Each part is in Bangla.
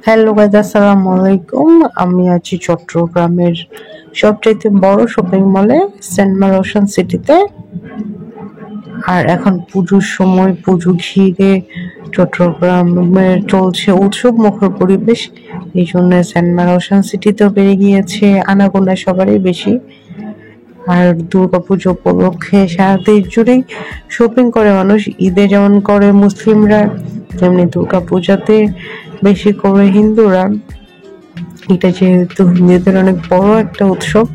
হ্যালো গাইজ, আসসালামু আলাইকুম। আমি আছি চট্টগ্রামের সবচাইতে বড় শপিং মলে সেন্ট মার ওশান সিটিতে। আর এখন পুজোর সময়, পুজো ঘিরে চট্টগ্রামের চলছে উৎসব মুখর পরিবেশ। এই জন্য সেন্ট মার ওশান সিটিতেও বেড়ে গিয়েছে আনাগোনা সবারই বেশি। আর দুর্গাপুজো উপলক্ষে সারা দেশ জুড়েই শপিং করে মানুষ। ঈদে যেমন করে মুসলিমরা, তেমনি দুর্গাপূজাতে বেশি করে হিন্দুরা। এটা যেহেতু হিন্দুদের অনেক বড় একটা উৎসব,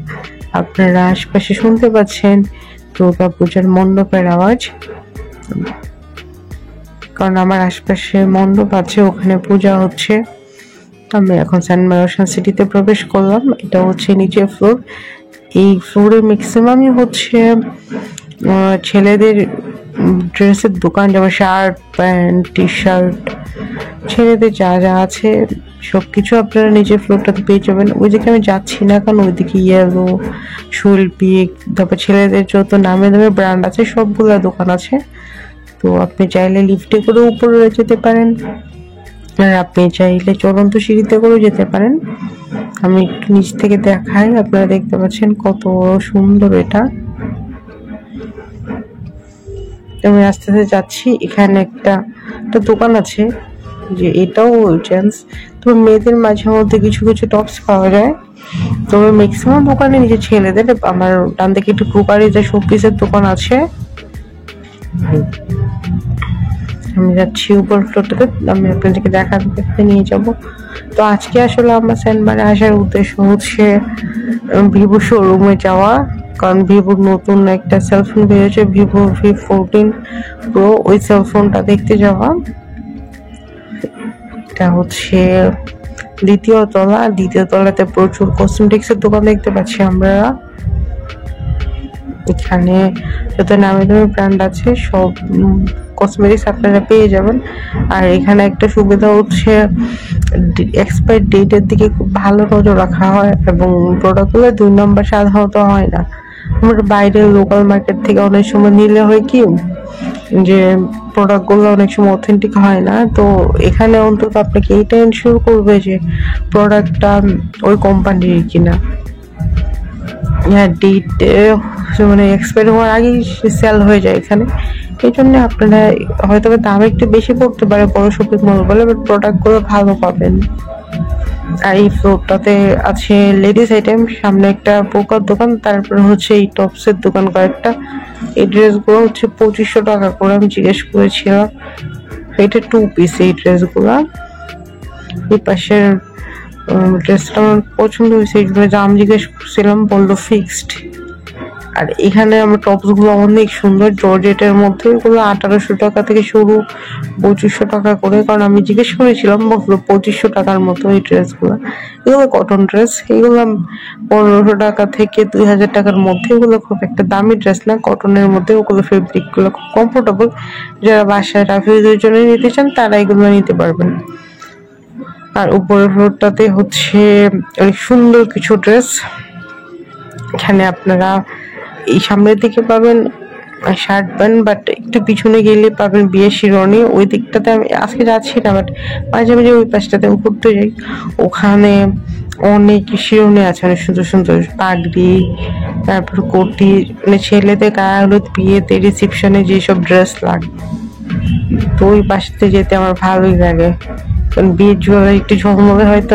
আপনারা আশপাশে শুনতে পাচ্ছেন দুর্গাপূজার মণ্ডপের আওয়াজ, কারণ আমার আশপাশে মণ্ডপ আছে, ওখানে পূজা হচ্ছে। আমি এখন সেন্ট মার ওশান সিটিতে প্রবেশ করলাম। এটা হচ্ছে নিচের ফ্লোর। এই ফ্লোরে ম্যাক্সিমামই হচ্ছে ছেলেদের ড্রেসের দোকান, যেমন শার্ট, প্যান্ট, টি শার্ট, ছেলেদের যা যা আছে সবকিছু আপনারা নিজের ফ্লোরটাতে পেয়ে যাবেন। ওইদিকে আমি যাচ্ছি না, কারণ ওইদিকে ইয়েলো, শৈল্পিক, তারপর ছেলেদের যত নামে দামে ব্র্যান্ড আছে সবগুলো দোকান আছে। তো আপনি চাইলে লিফটে করে উপরে যেতে পারেন, আর আপনি চাইলে চলন্ত সিঁড়িতে করেও যেতে পারেন। আমি একটু নিচ থেকে দেখাই, আপনারা দেখতে পাচ্ছেন কত সুন্দর এটা। আমি আস্তে আস্তে যাচ্ছি। এখানে একটা দোকান আছে, যে এটাও জেন্টস, তবে মেয়েদের মাঝে মধ্যে কিছু কিছু টপস পাওয়া যায়, তবে ম্যাক্সিমাম দোকানে নিজে ছেলেদের। আমার ডান দিকে একটু ক্রোকারি যে শোপিসের দোকান আছে। আমি যাচ্ছি উপর ফ্লোরটাতে, আমি আপনাদেরকে দেখতে নিয়ে যাব। তো আজকে আসলে আমার সেন্ট মারে আসার উদ্দেশ্য হচ্ছে ভিভো শোরুমে যাওয়া, কারণ ভিভোর নতুন একটা সেলফোন বেরিয়েছে, ভিভো V14 প্রো, ওই সেলফোনটা দেখতে যাওয়া। এটা হচ্ছে দ্বিতীয় তলাতে প্রচুর কসমেটিক্সের দোকান দেখতে পাচ্ছি আমরা। এখানে যত নামি দামি ব্র্যান্ড আছে সব কসমেটিক্স আপনারা পেয়ে যাবেন। আর এখানে একটা সুবিধা হচ্ছে এক্সপায়ার ডেটের দিকে খুব ভালো নজর রাখা হয়, এবং প্রোডাক্টগুলো 2 নম্বর সাধারণত হয় না। আমরা বাইরের লোকাল মার্কেট থেকে অনেক সময় নিলে হয় কি, যে প্রোডাক্টগুলো অনেক সময় অথেন্টিক হয় না। তো এখানে অন্তত আপনাকে এইটা এনশিওর করবে যে প্রোডাক্টটা ওই কোম্পানির কিনা। ডেট মানে এক্সপায়ার হওয়ার আগেই সেল হয়ে যায় এখানে। এই জন্য আপনারা হয়তো দাম একটু বেশি পড়তে পারে বড় শপিং মল বলে, বাট প্রোডাক্টগুলো ভালো পাবেন। আর এই ফ্লোরটাতে আছে লেডিস আইটেম, সামনে একটা পোকার দোকান, তারপর হচ্ছে এই টপসের দোকান কয়েকটা। এই ড্রেসগুলো হচ্ছে 2500 টাকা করে, আমি জিজ্ঞেস করেছিলাম। এটা 2 পিস এই ড্রেসগুলো। এই পাশের ড্রেসটা আমার পছন্দ হয়েছে, এইগুলো দাম জিজ্ঞেস করছিলাম, বললো ফিক্সড। আর এখানে আমার টপস গুলো অনেক সুন্দর, জর্জেটের মধ্যে। এগুলো 1800 টাকা থেকে শুরু, 2500 টাকা করে, কারণ আমি জিজ্ঞেস করেছিলাম, বললো 2500 টাকার মতো এই ড্রেসগুলো। এগুলো কটন ড্রেস, এগুলো 1500 টাকা থেকে 2000 টাকার মধ্যে। এগুলো খুব একটা দামি ড্রেস না, কটনের মধ্যে। ওগুলো ফেব্রিক গুলো খুব কমফোর্টেবল। যারা বাসায় রাফিজের জন্য নিতে চান তারা এগুলো নিতে পারবেন। আর উপরের ফ্লোরটাতে হচ্ছে অনেক সুন্দর কিছু ড্রেস। এখানে আপনারা এই সামনের দিকে পাবেন শার্ট প্যান্ট, বাট একটু পিছনে গেলে পাবেন বিয়ের শিরোনি। ওই দিকটাতে আমি আজকে যাচ্ছি না, বাট মাঝে মাঝে ওই পাশটাতে আমি ঘুরতে যাই। ওখানে অনেক শিরোনি আছে, অনেক সুন্দর সুন্দর পাগড়ি, তারপর কোটি, মানে ছেলেদের গায়ে হলুদ, বিয়েতে, রিসেপশনে যেসব ড্রেস লাগে। তো ওই পাশে যেতে আমার ভালোই লাগে, কারণ বিয়ের জুয়েলারি একটু ঝলমলে হয় তো।